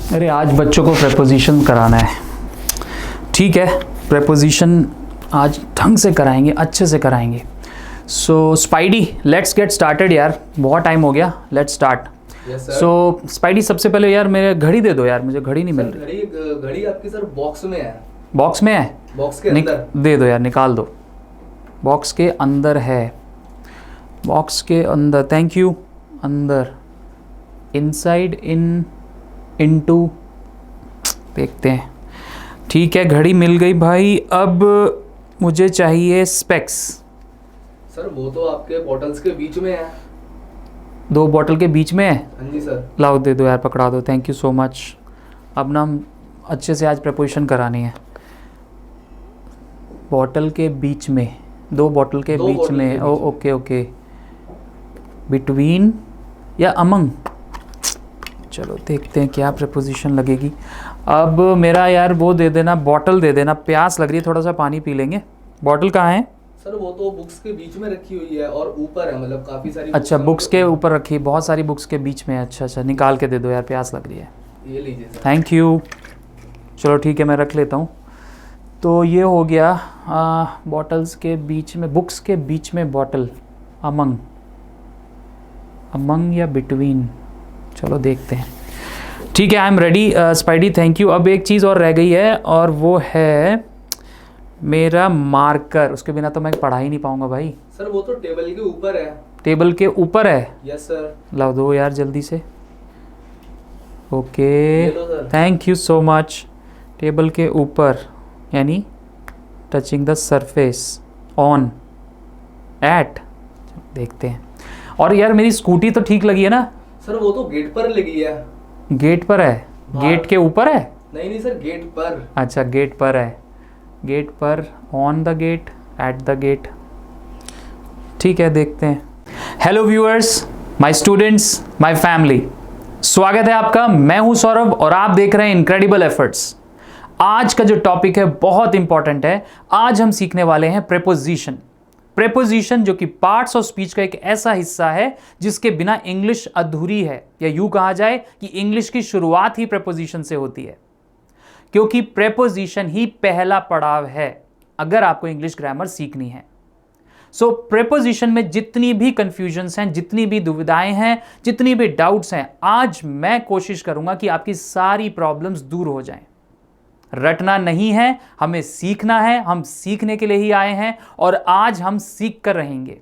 अरे आज बच्चों को प्रेपोजिशन कराना है। ठीक है, प्रेपोजिशन आज ढंग से कराएंगे, अच्छे से कराएंगे। सो स्पाइडी, लेट्स गेट स्टार्टेड यार, बहुत टाइम हो गया, लेट्स स्टार्ट। सो स्पाइडी, सबसे पहले यार मेरे घड़ी दे दो यार, मुझे घड़ी नहीं मिल रही। घड़ी आपकी सर बॉक्स में है। बॉक्स में है? बॉक्स के अंदर दे दो यार, निकाल दो। बॉक्स के अंदर है, बॉक्स के अंदर, थैंक यू। अंदर, इनसाइड, इनटू, देखते हैं। ठीक है, घड़ी मिल गई भाई। अब मुझे चाहिए स्पेक्स। सर वो तो आपके बॉटल्स के बीच में है। दो बॉटल के बीच में है? हाँ जी सर। लाओ दे दो यार, पकड़ा दो, थैंक यू सो मच। अब ना हम अच्छे से आज प्रेपोजिशन करानी है। बॉटल के बीच में, दो बॉटल के बीच में, ओके ओके। बिटवीन या अमंग, चलो देखते हैं क्या प्रेपोजिशन लगेगी। अब मेरा यार वो दे देना, बॉटल दे देना, प्यास लग रही है, थोड़ा सा पानी पी लेंगे। बॉटल कहाँ है? सर वो तो बुक्स के बीच में रखी हुई है और ऊपर है, मतलब काफी सारी। अच्छा, बुक्स के ऊपर रखी, बहुत सारी बुक्स के बीच में है। अच्छा अच्छा, निकाल के दे दो यार, प्यास लग रही है। ये लीजिए सर। Thank you. चलो ठीक है, मैं रख लेता हूँ। तो ये हो गया बॉटल्स के बीच में, बुक्स के बीच में बॉटल, अमंग, अमंग या बिटवीन, चलो देखते हैं। ठीक है, I am ready spidey, thank you. अब एक चीज़ और रह गई है और वो है मेरा मार्कर। उसके बिना तो मैं पढ़ा ही नहीं पाऊंगा भाई। सर वो तो टेबल के ऊपर है। टेबल के ऊपर है? Yes sir. लाओ दो यार जल्दी से। Okay, thank you so much. Table के ऊपर यानी touching the surface, on, at, देखते हैं। और यार मेरी स्कूटी तो ठीक लगी है ना? सर वो तो गेट पर लगी है। गेट पर है? गेट के ऊपर है? नहीं सर, गेट पर। अच्छा, गेट पर है, गेट पर, on the gate, at the gate. ठीक है, देखते हैं। Hello viewers, my students, my family, स्वागत है आपका। मैं हूं सौरभ और आप देख रहे हैं इनक्रेडिबल एफर्ट्स। आज का जो टॉपिक है बहुत इंपॉर्टेंट है। आज हम सीखने वाले हैं प्रेपोजिशन। प्रेपोजिशन जो कि पार्ट्स ऑफ स्पीच का एक ऐसा हिस्सा है जिसके बिना इंग्लिश अधूरी है, या यूं कहा जाए कि इंग्लिश की शुरुआत ही प्रेपोजिशन से होती है, क्योंकि प्रेपोजिशन ही पहला पड़ाव है अगर आपको इंग्लिश ग्रामर सीखनी है। सो प्रेपोजिशन में जितनी भी कंफ्यूजन्स हैं, जितनी भी दुविधाएं हैं, जितनी भी डाउट्स हैं, आज मैं कोशिश करूंगा कि आपकी सारी प्रॉब्लम्स दूर हो जाएं। रटना नहीं है, हमें सीखना है, हम सीखने के लिए ही आए हैं और आज हम सीख कर रहेंगे।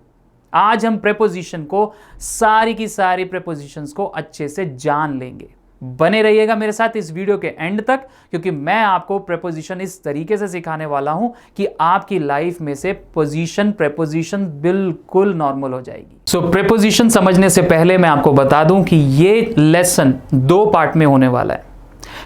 आज हम प्रेपोजिशन को, सारी की सारी प्रेपोजिशंस को अच्छे से जान लेंगे। बने रहिएगा मेरे साथ इस वीडियो के एंड तक, क्योंकि मैं आपको प्रेपोजिशन इस तरीके से सिखाने वाला हूं कि आपकी लाइफ में से प्रेपोजिशन बिल्कुल नॉर्मल हो जाएगी। सो प्रेपोजिशन समझने से पहले मैं आपको बता दूं कि ये लेसन दो पार्ट में होने वाला है,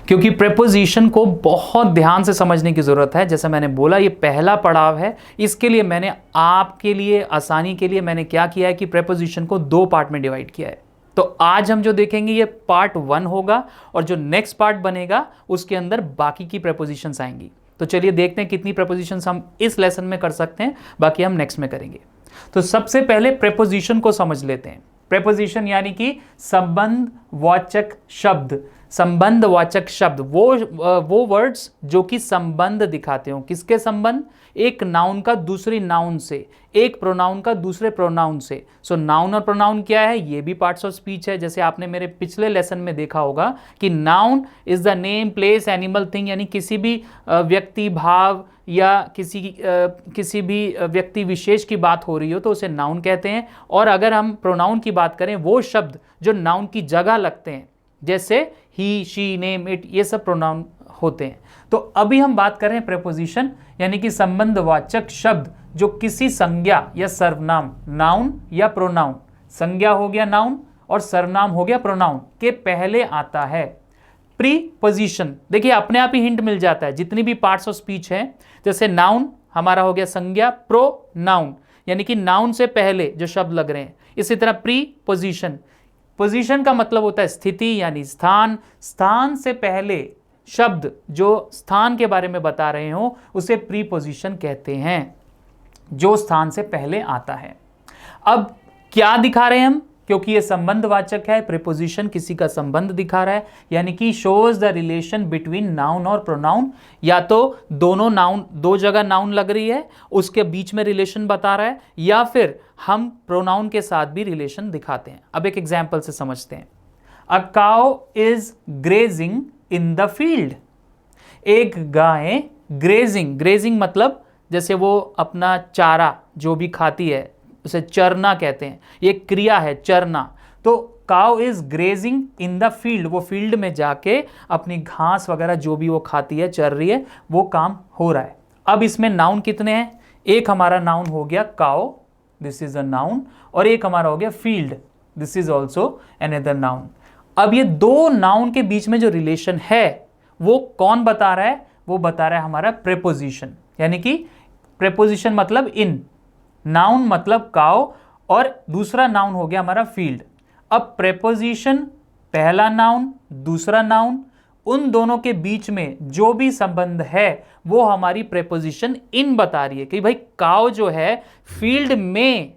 क्योंकि प्रेपोजिशन को बहुत ध्यान से समझने की जरूरत है। जैसे मैंने बोला, ये पहला पड़ाव है। इसके लिए मैंने आपके लिए, आसानी के लिए, मैंने क्या किया है कि प्रेपोजिशन को दो पार्ट में डिवाइड किया है। तो आज हम जो देखेंगे ये पार्ट 1 होगा और जो नेक्स्ट पार्ट बनेगा उसके अंदर बाकी की प्रेपोजिशंस आएंगी। तो चलिए देखते हैं कितनी प्रेपोजिशंस हम इस लेसन में कर सकते हैं, बाकी हम नेक्स्ट में करेंगे। तो सबसे पहले प्रेपोजिशन को समझ लेते हैं। प्रेपोजिशन यानी कि संबंधवाचक शब्द। संबंधवाचक शब्द वो वर्ड्स जो कि संबंध दिखाते हो। किसके संबंध? एक नाउन का दूसरी नाउन से, एक प्रोनाउन का दूसरे प्रोनाउन से। सो नाउन और प्रोनाउन क्या है? ये भी पार्ट्स ऑफ स्पीच है। जैसे आपने मेरे पिछले लेसन में देखा होगा कि noun is the name, place, animal, thing, यानी किसी भी व्यक्ति, भाव या किसी भी व्यक्ति विशेष की बात हो रही हो तो उसे नाउन कहते हैं। और अगर हम प्रोनाउन की बात करें, वो शब्द जो नाउन की जगह लगते हैं, जैसे ही, शी, नेम, इट, ये सब प्रोनाउन होते हैं। तो अभी हम बात कर रहे हैं प्रेपोजिशन यानी कि संबंधवाचक शब्द जो किसी संज्ञा या सर्वनाम, नाउन या प्रोनाउन, संज्ञा हो गया नाउन और सर्वनाम हो गया प्रोनाउन, के पहले आता है। प्रीपोजिशन, देखिए अपने आप ही हिंट मिल जाता है। जितनी भी पार्ट्स ऑफ स्पीच है, जैसे नाउन हमारा हो गया संज्ञा, प्रोनाउन यानी कि नाउन से पहले जो शब्द लग रहे हैं। इसी तरह प्रीपोजिशन, पोजीशन का मतलब होता है स्थिति यानी स्थान। स्थान से पहले शब्द जो स्थान के बारे में बता रहे हो उसे प्रीपोजिशन कहते हैं, जो स्थान से पहले आता है। अब क्या दिखा रहे हैं हम? क्योंकि ये संबंधवाचक है, प्रीपोजिशन किसी का संबंध दिखा रहा है, यानी कि shows the relation between noun और प्रोनाउन। या तो दोनों नाउन, दो जगह नाउन लग रही है, उसके बीच में रिलेशन बता रहा है, या फिर हम प्रोनाउन के साथ भी रिलेशन दिखाते हैं। अब एक एग्जाम्पल से समझते हैं। A cow is grazing in the field. एक गाय ग्रेजिंग, ग्रेजिंग मतलब जैसे वो अपना चारा जो भी खाती है उसे चरना कहते हैं, ये क्रिया है चरना। तो cow is grazing in the field, वो फील्ड में जाके अपनी घास वगैरह जो भी वो खाती है, चर रही है, वो काम हो रहा है। अब इसमें नाउन कितने हैं? एक हमारा नाउन हो गया cow, this is a noun, और एक हमारा हो गया field, this is also another noun. अब ये दो नाउन के बीच में जो रिलेशन है वो कौन बता रहा है? वो बता रहा है हमारा प्रेपोजिशन, यानी कि प्रेपोजिशन मतलब इन, नाउन मतलब काउ, और दूसरा नाउन हो गया हमारा फील्ड। अब प्रेपोजिशन, पहला नाउन, दूसरा नाउन, उन दोनों के बीच में जो भी संबंध है वो हमारी प्रेपोजिशन इन बता रही है कि भाई काउ जो है फील्ड में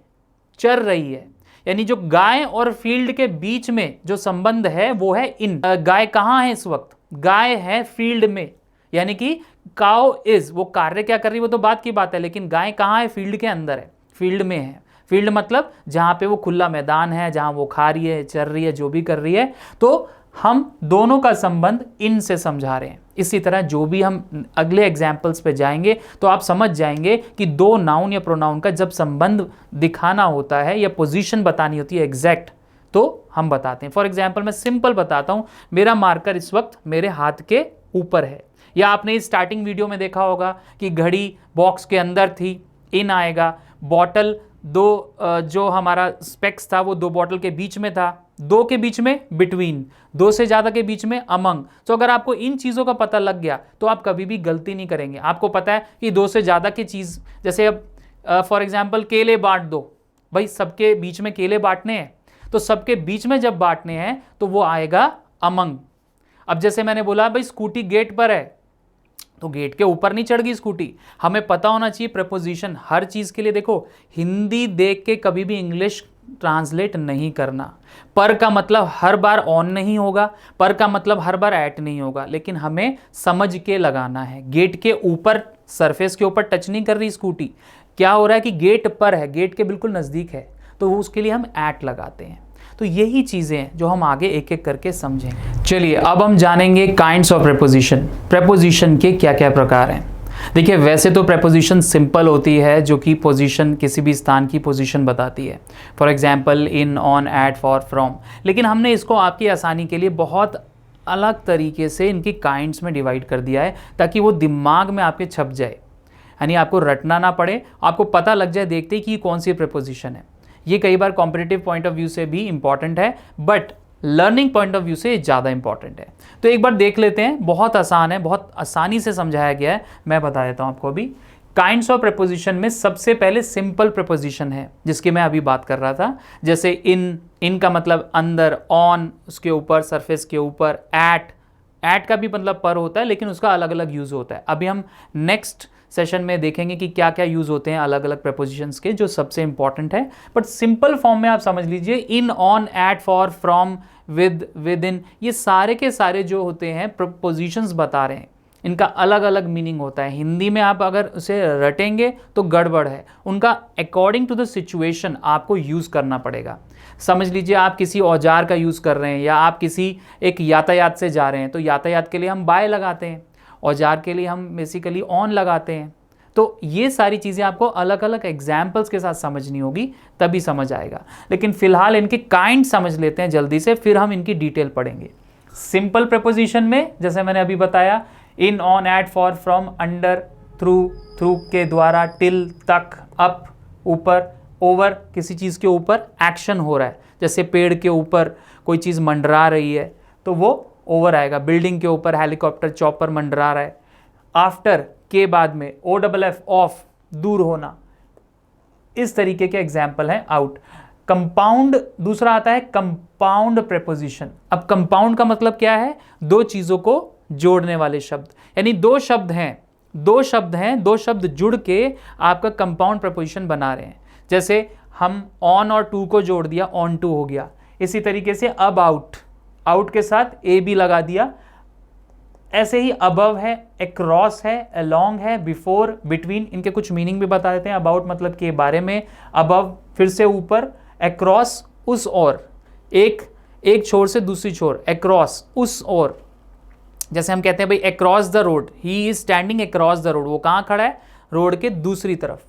चर रही है, यानी जो गाय और फील्ड के बीच में जो संबंध है वो है इन। गाय कहाँ है इस वक्त? गाय है फील्ड में, यानी कि काउ इज, वो कार्य क्या कर रही है वो तो बात की बात है, लेकिन गाय कहाँ है? फील्ड के अंदर है, फील्ड में है। फील्ड मतलब जहां पे वो खुला मैदान है, जहां वो खा रही है, चर रही है, जो भी कर रही है। तो हम दोनों का संबंध इन से समझा रहे हैं। इसी तरह जो भी हम अगले एग्जाम्पल्स पे जाएंगे तो आप समझ जाएंगे कि दो नाउन या प्रोनाउन का जब संबंध दिखाना होता है या पोजीशन बतानी होती है एग्जैक्ट, तो हम बताते हैं। फॉर एग्जाम्पल मैं सिंपल बताता हूं, मेरा मार्कर इस वक्त मेरे हाथ के ऊपर है, या आपने इस स्टार्टिंग वीडियो में देखा होगा कि घड़ी बॉक्स के अंदर थी, इन आएगा। बॉटल दो जो हमारा स्पेक्स था वो दो बॉटल के बीच में था, दो के बीच में बिटवीन, दो से ज़्यादा के बीच में अमंग। तो अगर आपको इन चीज़ों का पता लग गया तो आप कभी भी गलती नहीं करेंगे। आपको पता है कि दो से ज़्यादा की चीज़, जैसे अब फॉर एग्जांपल केले बांट दो, भाई सबके बीच में केले बांटने हैं, तो सबके बीच में जब बांटने हैं तो वो आएगा अमंग। अब जैसे मैंने बोला भाई स्कूटी गेट पर है, तो गेट के ऊपर नहीं चढ़ गई स्कूटी। हमें पता होना चाहिए प्रेपोजिशन हर चीज़ के लिए। देखो, हिंदी देख के कभी भी इंग्लिश ट्रांसलेट नहीं करना। पर का मतलब हर बार ऑन नहीं होगा, पर का मतलब हर बार एट नहीं होगा, लेकिन हमें समझ के लगाना है। गेट के ऊपर, सरफेस के ऊपर टच नहीं कर रही स्कूटी, क्या हो रहा है कि गेट पर है, गेट के बिल्कुल नज़दीक है, तो उसके लिए हम एट लगाते हैं। तो यही चीज़ें हैं जो हम आगे एक एक करके समझेंगे। चलिए अब हम जानेंगे काइंड्स ऑफ प्रेपोजिशन। प्रेपोजिशन के क्या क्या प्रकार हैं। देखिए, वैसे तो प्रेपोजिशन सिंपल होती है जो कि पोजीशन, किसी भी स्थान की पोजीशन बताती है। For example in, on, at, for, from. लेकिन हमने इसको आपकी आसानी के लिए बहुत अलग तरीके से इनकी काइंड्स में डिवाइड कर दिया है ताकि वो दिमाग में आपके छप जाए, यानी आपको रटना ना पड़े, आपको पता लग जाए देखते ही कि कौन सी प्रेपोजिशन है। ये कई बार कॉम्पिटिटिव पॉइंट ऑफ व्यू से भी इंपॉर्टेंट है, but learning point of view से ज़्यादा इंपॉर्टेंट है। तो एक बार देख लेते हैं, बहुत आसान है, बहुत आसानी से समझाया गया है, मैं बता देता हूँ आपको अभी। काइंड्स ऑफ प्रेपोजिशन में सबसे पहले सिंपल प्रेपोजिशन है जिसकी मैं अभी बात कर रहा था, जैसे इन का मतलब अंदर, ऑन उसके ऊपर, सरफेस के ऊपर, एट का भी मतलब पर होता है लेकिन उसका अलग अलग यूज़ होता है। अभी हम नेक्स्ट सेशन में देखेंगे कि क्या क्या यूज़ होते हैं अलग अलग प्रेपोजिशंस के, जो सबसे इंपॉर्टेंट है। बट सिंपल फॉर्म में आप समझ लीजिए, in, on, at, for, from, with, within, ये सारे के सारे जो होते हैं प्रेपोजिशंस बता रहे हैं, इनका अलग अलग मीनिंग होता है। हिंदी में आप अगर उसे रटेंगे तो गड़बड़ है, उनका अकॉर्डिंग टू द सिचुएशन आपको यूज़ करना पड़ेगा। समझ लीजिए आप किसी औजार का यूज़ कर रहे हैं, या आप किसी एक यातायात से जा रहे हैं, तो यातायात के लिए हम बाय लगाते हैं, औजार के लिए हम बेसिकली ऑन लगाते हैं। तो ये सारी चीज़ें आपको अलग अलग एग्जाम्पल्स के साथ समझनी होगी, तभी समझ आएगा। लेकिन फिलहाल इनके काइंड समझ लेते हैं जल्दी से, फिर हम इनकी डिटेल पढ़ेंगे। सिंपल प्रेपोजिशन में जैसे मैंने अभी बताया, in, on, at, for, from, under, through, through के द्वारा, टिल, तक, अप ऊपर, ओवर किसी चीज़ के ऊपर एक्शन हो रहा है, जैसे पेड़ के ऊपर कोई चीज़ मंडरा रही है तो वो ओवर आएगा। बिल्डिंग के ऊपर हेलीकॉप्टर, चॉपर मंडरा रहा है। आफ्टर के बाद में OFF, ऑफ, दूर होना। इस तरीके के एग्जाम्पल हैं आउट। कंपाउंड दूसरा आता है कंपाउंड प्रेपोजिशन। अब कंपाउंड का मतलब क्या है? दो चीज़ों को जोड़ने वाले शब्द, यानी दो शब्द हैं, दो शब्द जुड़ के आपका कंपाउंड प्रेपोजिशन बना रहे हैं। जैसे हम ऑन और टू को जोड़ दिया, ऑन टू हो गया। इसी तरीके से अबाउट, आउट के साथ ए बी लगा दिया। ऐसे ही अबव है, अक्रॉस है, अलोंग है, बिफोर, बिटवीन, इनके कुछ मीनिंग भी बता देते हैं। अबाउट मतलब के बारे में, अबव फिर से ऊपर, अक्रॉस उस ओर, एक छोर से दूसरी छोर, अक्रॉस उस ओर। जैसे हम कहते हैं भाई across the road, he is standing across the road, वो कहाँ खड़ा है, रोड के दूसरी तरफ।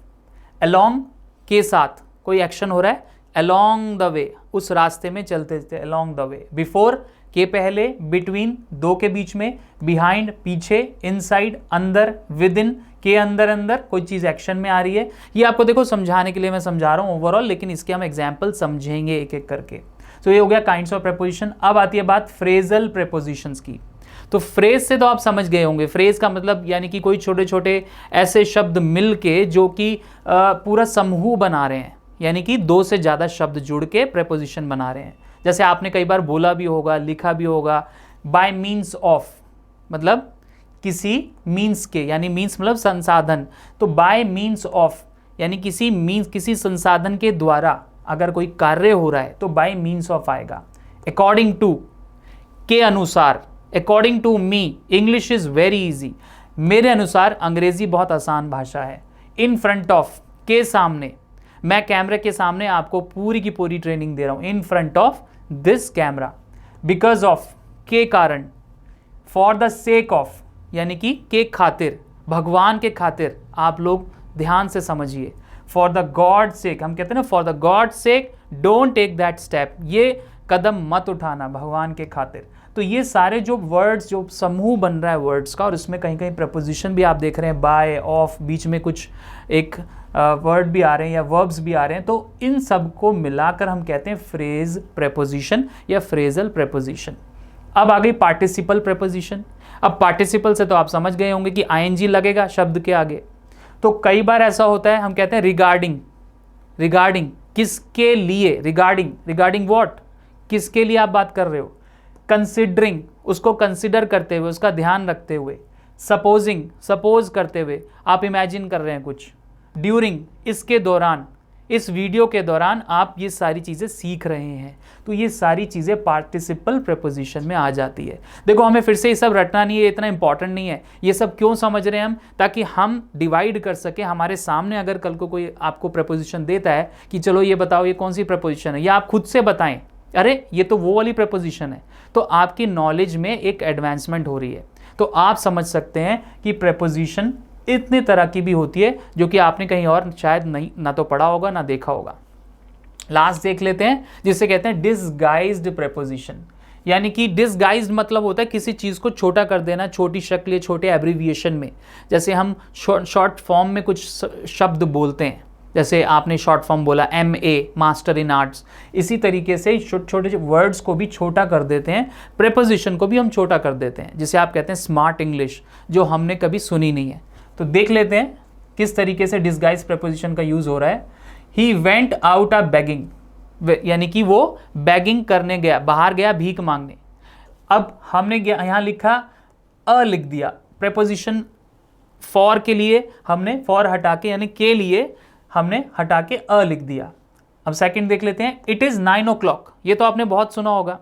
अलोंग के साथ कोई एक्शन हो रहा है, अलोंग द वे, उस रास्ते में चलते थे, अलोंग द वे। बिफोर के पहले, बिटवीन दो के बीच में, बिहाइंड पीछे, इनसाइड अंदर, विद इन के अंदर अंदर कोई चीज एक्शन में आ रही है। ये आपको देखो समझाने के लिए मैं समझा रहा हूं ओवरऑल, लेकिन इसके हम एग्जाम्पल समझेंगे एक एक करके। तो ये हो गया काइंड्स ऑफ प्रेपोजिशन। अब आती है बात फ्रेजल प्रेपोजिशंस की। तो फ्रेज से तो आप समझ गए होंगे, फ्रेज का मतलब यानी कि कोई छोटे छोटे ऐसे शब्द मिल के जो कि पूरा समूह बना रहे हैं, यानी कि दो से ज़्यादा शब्द जुड़ के प्रेपोजिशन बना रहे हैं। जैसे आपने कई बार बोला भी होगा, लिखा भी होगा, बाय मीन्स ऑफ, मतलब किसी मीन्स के, यानी मीन्स मतलब संसाधन। तो बाय मीन्स ऑफ यानी किसी संसाधन के द्वारा अगर कोई कार्य हो रहा है तो बाय मीन्स ऑफ आएगा। अकॉर्डिंग टू, के अनुसार, according to me English is very easy, मेरे अनुसार अंग्रेजी बहुत आसान भाषा है। इन फ्रंट ऑफ, के सामने, मैं कैमरे के सामने आपको पूरी की पूरी ट्रेनिंग दे रहा हूं, in front of this camera. Because of, के कारण। फॉर द सेक ऑफ यानी कि के खातिर, भगवान के खातिर, आप लोग ध्यान से समझिए। फॉर द गॉड सेक, हम कहते हैं ना for the God sake don't take that step, ये कदम मत उठाना भगवान के खातिर। तो ये सारे जो वर्ड्स, जो समूह बन रहा है वर्ड्स का, और इसमें कहीं कहीं प्रपोजिशन भी आप देख रहे हैं, बाय, ऑफ, बीच में कुछ एक वर्ड भी आ रहे हैं या वर्ब्स भी आ रहे हैं, तो इन सब को मिलाकर हम कहते हैं फ्रेज प्रेपोजिशन या फ्रेजल प्रेपोजिशन। अब आ गई पार्टिसिपल प्रेपोजिशन। अब पार्टिसिपल से तो आप समझ गए होंगे कि आईएनजी लगेगा शब्द के आगे। तो कई बार ऐसा होता है, हम कहते हैं रिगार्डिंग, रिगार्डिंग किसके लिए, रिगार्डिंग, रिगार्डिंग व्हाट, किसके लिए आप बात कर रहे हो। कंसिडरिंग, उसको कंसिडर करते हुए, उसका ध्यान रखते हुए। सपोजिंग, सपोज करते हुए, आप इमेजिन कर रहे हैं कुछ। ड्यूरिंग, इसके दौरान, इस वीडियो के दौरान आप ये सारी चीज़ें सीख रहे हैं। तो ये सारी चीज़ें पार्टिसिपल प्रेपोजिशन में आ जाती है। देखो हमें फिर से ये सब रटना नहीं है, इतना इंपॉर्टेंट नहीं है। ये सब क्यों समझ रहे हैं हम, ताकि हम डिवाइड कर सके। हमारे सामने अगर कल को कोई आपको प्रेपोजिशन देता है कि चलो ये बताओ ये कौन सी प्रेपोजिशन है, या आप खुद से बताएं अरे ये तो वो वाली प्रेपोजिशन है, तो आपकी नॉलेज में एक एडवांसमेंट हो रही है। तो आप समझ सकते हैं कि प्रेपोजिशन इतने तरह की भी होती है जो कि आपने कहीं और शायद नहीं, ना तो पढ़ा होगा ना देखा होगा। लास्ट देख लेते हैं, जिसे कहते हैं डिसगाइज्ड प्रेपोजिशन। यानी कि डिसगाइज्ड मतलब होता है किसी चीज़ को छोटा कर देना, छोटी शक्ल, छोटे एब्रीविएशन में। जैसे हम शॉर्ट फॉर्म में कुछ शब्द बोलते हैं, जैसे आपने शॉर्ट फॉर्म बोला MA, मास्टर इन आर्ट्स। इसी तरीके से छोटे वर्ड्स को भी छोटा कर देते हैं, प्रेपोजिशन को भी हम छोटा कर देते हैं, जिसे आप कहते हैं स्मार्ट इंग्लिश, जो हमने कभी सुनी नहीं है। तो देख लेते हैं किस तरीके से डिसगाइज प्रेपोजिशन का यूज हो रहा है। He went out a begging, यानी कि वो बेगिंग करने गया, बाहर गया भीख मांगने। अब हमने यहाँ लिखा अ लिख दिया, प्रेपोजिशन फॉर के लिए हमने फॉर हटा के, यानी के लिए हमने हटा के अ लिख दिया। अब सेकंड देख लेते हैं, इट इज 9 o'clock। ये तो आपने बहुत सुना होगा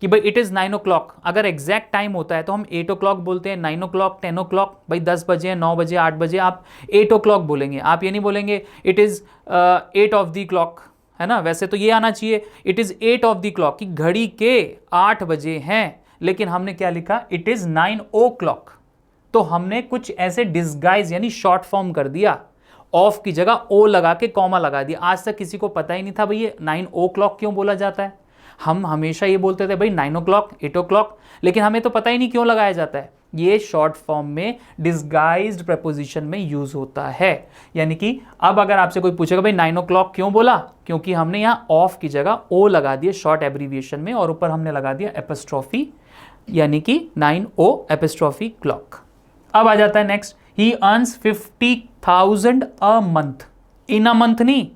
कि भाई इट इज़ 9 o'clock। अगर एग्जैक्ट टाइम होता है तो हम 8 o'clock बोलते हैं, 9 o'clock, 10 o'clock, भाई 10 बजे, 9 बजे, 8 बजे, आप 8 o'clock बोलेंगे। आप ये नहीं बोलेंगे it is 8 of the clock, है ना। वैसे तो ये आना चाहिए it is 8 of the clock, कि घड़ी के 8 बजे हैं, लेकिन हमने क्या लिखा इट इज़ 9 o'clock। तो हमने कुछ ऐसे डिसगाइज यानी शॉर्ट फॉर्म कर दिया, ऑफ की जगह ओ लगा के कॉमा लगा दिया। आज तक किसी को पता ही नहीं था भाई ये 9 o'clock क्यों बोला जाता है। हम हमेशा ये बोलते थे भाई 9 o'clock, 8 o'clock, लेकिन हमें तो पता ही नहीं क्यों लगाया जाता है। ये शॉर्ट फॉर्म में डिसगाइज्ड प्रेपोजिशन में यूज होता है। यानी कि अब अगर आपसे कोई पूछेगा भाई 9 o'clock क्यों बोला, क्योंकि हमने यहाँ ऑफ की जगह ओ लगा दिया शॉर्ट एब्रीविएशन में, और ऊपर हमने लगा दिया एपिस्ट्रोफी, यानी कि 9 एपिस्ट्रोफी क्लॉक। अब आ जाता है next, he earns 50,000 a month. In a month नहीं,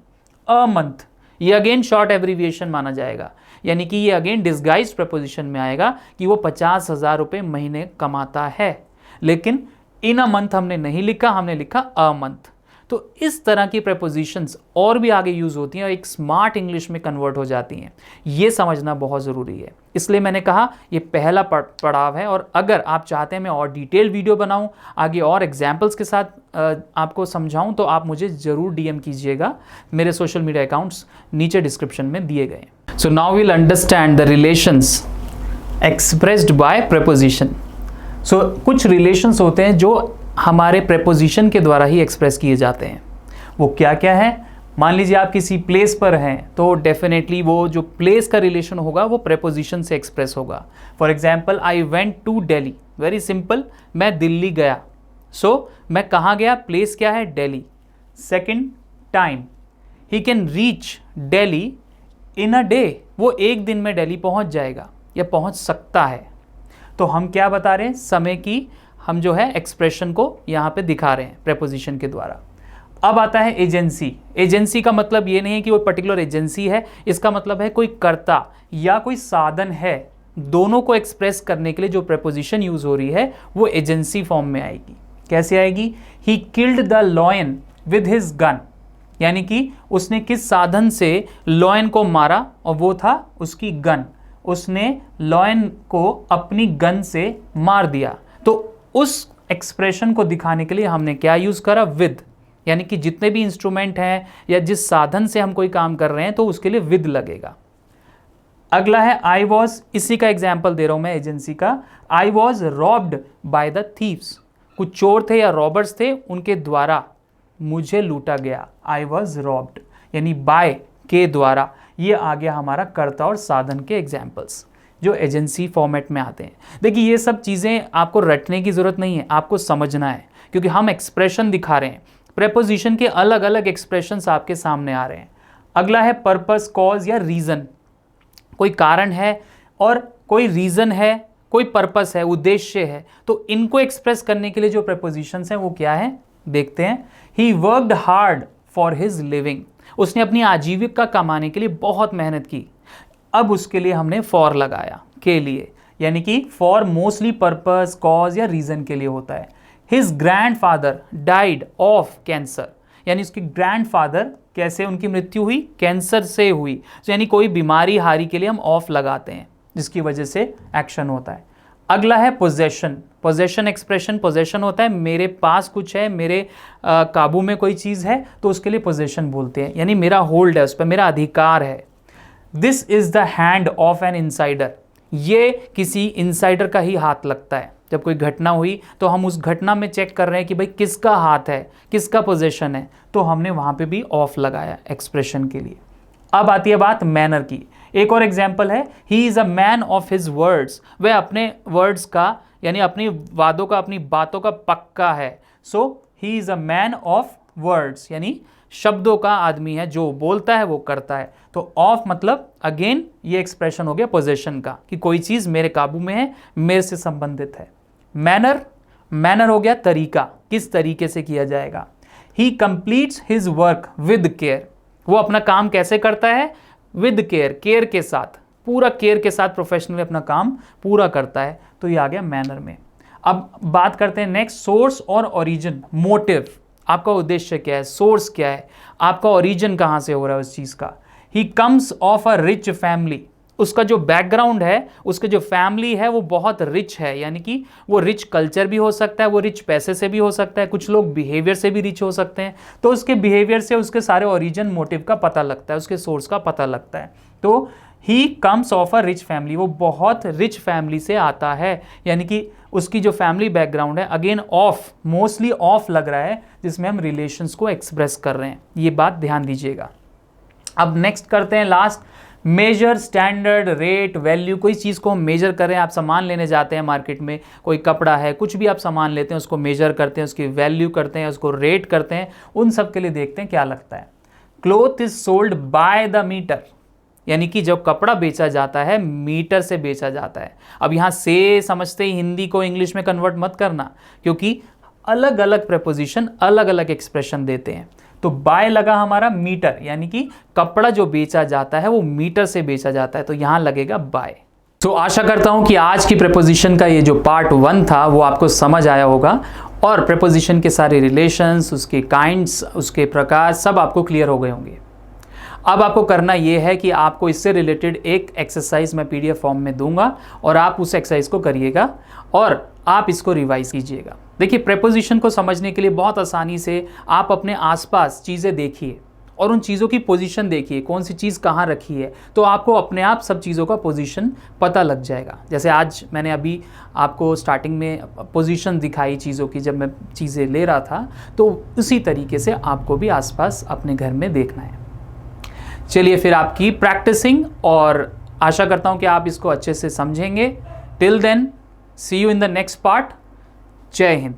अ मंथ। ये अगेन शॉर्ट एब्रीविएशन माना जाएगा, यानी कि ये अगेन डिसगाइज प्रपोजिशन में आएगा कि वो 50,000 रुपये महीने कमाता है। लेकिन इन अ मंथ हमने नहीं लिखा, हमने लिखा अ मंथ। तो तो इस तरह की प्रेपोजिशंस और भी आगे यूज़ होती हैं और एक स्मार्ट इंग्लिश में कन्वर्ट हो जाती हैं। ये समझना बहुत ज़रूरी है, इसलिए मैंने कहा ये पहला पड़ाव है। और अगर आप चाहते हैं मैं और डिटेल वीडियो बनाऊं, आगे और एग्जाम्पल्स के साथ आपको समझाऊं, तो आप मुझे ज़रूर DM कीजिएगा। मेरे सोशल मीडिया अकाउंट्स नीचे डिस्क्रिप्शन में दिए गए। So now we'll understand the relations expressed by preposition. सो कुछ रिलेशंस होते हैं जो हमारे प्रेपोजिशन के द्वारा ही एक्सप्रेस किए जाते हैं। वो क्या क्या है? मान लीजिए आप किसी प्लेस पर हैं तो डेफिनेटली वो जो प्लेस का रिलेशन होगा वो प्रेपोजिशन से एक्सप्रेस होगा। For example, I went to Delhi, very simple, मैं दिल्ली गया। सो मैं कहाँ गया? प्लेस क्या है? Delhi. Second, time, he can reach Delhi in a day, वो एक दिन में दिल्ली पहुँच जाएगा या पहुँच सकता है। तो हम क्या बता रहे हैं? समय की हम जो है एक्सप्रेशन को यहाँ पे दिखा रहे हैं प्रेपोजिशन के द्वारा। अब आता है एजेंसी। एजेंसी का मतलब ये नहीं है कि वो पर्टिकुलर एजेंसी है, इसका मतलब है कोई कर्ता या कोई साधन है। दोनों को एक्सप्रेस करने के लिए जो प्रेपोजिशन यूज हो रही है वो एजेंसी फॉर्म में आएगी। कैसे आएगी? He killed the lion with his gun, यानी कि उसने किस साधन से लॉयन को मारा, और वो था उसकी गन। उसने लॉयन को अपनी गन से मार दिया। तो उस एक्सप्रेशन को दिखाने के लिए हमने क्या यूज करा? विद, यानी कि जितने भी इंस्ट्रूमेंट हैं या जिस साधन से हम कोई काम कर रहे हैं तो उसके लिए विद लगेगा। अगला है आई वॉज, इसी का एग्जाम्पल दे रहा हूं मैं एजेंसी का। I was robbed by the thieves, कुछ चोर थे या रॉबर्स थे, उनके द्वारा मुझे लूटा गया। आई वॉज रॉब्ड, यानी बाय के द्वारा। ये आ गया हमारा कर्ता और साधन के एग्जाम्पल्स जो एजेंसी फॉर्मेट में आते हैं। देखिए ये सब चीज़ें आपको रटने की ज़रूरत नहीं है, आपको समझना है, क्योंकि हम एक्सप्रेशन दिखा रहे हैं। प्रेपोजिशन के अलग अलग एक्सप्रेशंस आपके सामने आ रहे हैं। अगला है पर्पस, कॉज या रीज़न। कोई कारण है और कोई रीज़न है, कोई पर्पस है, उद्देश्य है, तो इनको एक्सप्रेस करने के लिए जो प्रेपोजिशंस हैं वो क्या है देखते हैं। He worked hard for his living, उसने अपनी आजीविका कमाने के लिए बहुत मेहनत की। अब उसके लिए हमने फॉर लगाया, के लिए, यानी कि फॉर मोस्टली पर्पस, कॉज या रीजन के लिए होता है। His grandfather died of cancer, यानी उसके ग्रैंडफादर कैसे उनकी मृत्यु हुई? कैंसर से हुई। तो यानी कोई बीमारी हारी के लिए हम ऑफ लगाते हैं जिसकी वजह से एक्शन होता है। अगला है पोजेशन। पोजेशन एक्सप्रेशन, पोजेशन होता है मेरे पास कुछ है, मेरे काबू में कोई चीज़ है, तो उसके लिए पोजेशन बोलते हैं, यानी मेरा होल्ड है उस पर, मेरा अधिकार है। This is the hand of N insider, ये किसी इनसाइडर का ही हाथ लगता है। जब कोई घटना हुई तो हम उस घटना में चेक कर रहे हैं कि भाई किसका हाथ है, किसका पोजीशन है, तो हमने वहां पे भी ऑफ लगाया एक्सप्रेशन के लिए। अब आती है बात मैनर की। एक और एग्जाम्पल है, ही is a man of his words, वह अपने वर्ड्स का यानी अपनी वादों का, अपनी बातों का पक्का है। So he is a man of words, यानी शब्दों का आदमी है, जो बोलता है वो करता है। तो ऑफ मतलब अगेन ये एक्सप्रेशन हो गया पोजेशन का, कि कोई चीज मेरे काबू में है, मेरे से संबंधित है। मैनर, मैनर हो गया तरीका, किस तरीके से किया जाएगा। He completes his work with care, वो अपना काम कैसे करता है? विद केयर, केयर के साथ, पूरा केयर के साथ प्रोफेशनली अपना काम पूरा करता है। तो ये आ गया मैनर में। अब बात करते हैं नेक्स्ट, सोर्स और ओरिजिन, मोटिव। आपका उद्देश्य क्या है, सोर्स क्या है, आपका ओरिजिन कहाँ से हो रहा है उस चीज़ का। He comes of a rich family, उसका जो बैकग्राउंड है, उसके जो फैमिली है वो बहुत रिच है, यानी कि वो रिच कल्चर भी हो सकता है, वो रिच पैसे से भी हो सकता है, कुछ लोग बिहेवियर से भी रिच हो सकते हैं। तो उसके बिहेवियर से उसके सारे ओरिजिन, मोटिव का पता लगता है, उसके सोर्स का पता लगता है। तो he comes of a rich family, वो बहुत रिच फैमिली से आता है, यानी कि उसकी जो फैमिली बैकग्राउंड है। अगेन ऑफ, मोस्टली ऑफ लग रहा है, जिसमें हम रिलेशंस को एक्सप्रेस कर रहे हैं, ये बात ध्यान दीजिएगा। अब नेक्स्ट करते हैं last, measure, standard, rate, value. कोई चीज़ को हम मेजर कर रहे हैं, आप सामान लेने जाते हैं मार्केट में, कोई कपड़ा है, कुछ भी आप सामान लेते हैं, उसको मेजर करते हैं, उसकी वैल्यू करते हैं, उसको रेट करते हैं। उन सब के लिए देखते हैं क्या लगता है। Cloth is sold by the metre, यानी कि जब कपड़ा बेचा जाता है मीटर से बेचा जाता है। अब यहाँ से समझते ही हिंदी को इंग्लिश में कन्वर्ट मत करना, क्योंकि अलग अलग प्रेपोजिशन अलग अलग एक्सप्रेशन देते हैं। तो बाय लगा हमारा मीटर, यानी कि कपड़ा जो बेचा जाता है वो मीटर से बेचा जाता है, तो यहाँ लगेगा बाय। तो आशा करता हूँ कि आज की प्रेपोजिशन का ये जो पार्ट 1 था वो आपको समझ आया होगा, और प्रेपोजिशन के सारे रिलेशंस, उसके काइंड्स, उसके प्रकार सब आपको क्लियर हो गए होंगे। अब आपको करना ये है कि आपको इससे रिलेटेड एक एक्सरसाइज मैं पीडीएफ फॉर्म में दूंगा और आप उस एक्सरसाइज को करिएगा और आप इसको रिवाइज कीजिएगा। देखिए, प्रेपोजिशन को समझने के लिए बहुत आसानी से आप अपने आसपास चीज़ें देखिए और उन चीज़ों की पोजीशन देखिए, कौन सी चीज़ कहाँ रखी है, तो आपको अपने आप सब चीज़ों का पोजीशन पता लग जाएगा। जैसे आज मैंने अभी आपको स्टार्टिंग में पोजीशन दिखाई चीज़ों की, जब मैं चीज़ें ले रहा था, तो उसी तरीके से आपको भी आसपास अपने घर में देखना है। चलिए फिर आपकी प्रैक्टिसिंग, और आशा करता हूँ कि आप इसको अच्छे से समझेंगे। Till then, see you in the next part. Jai Hind.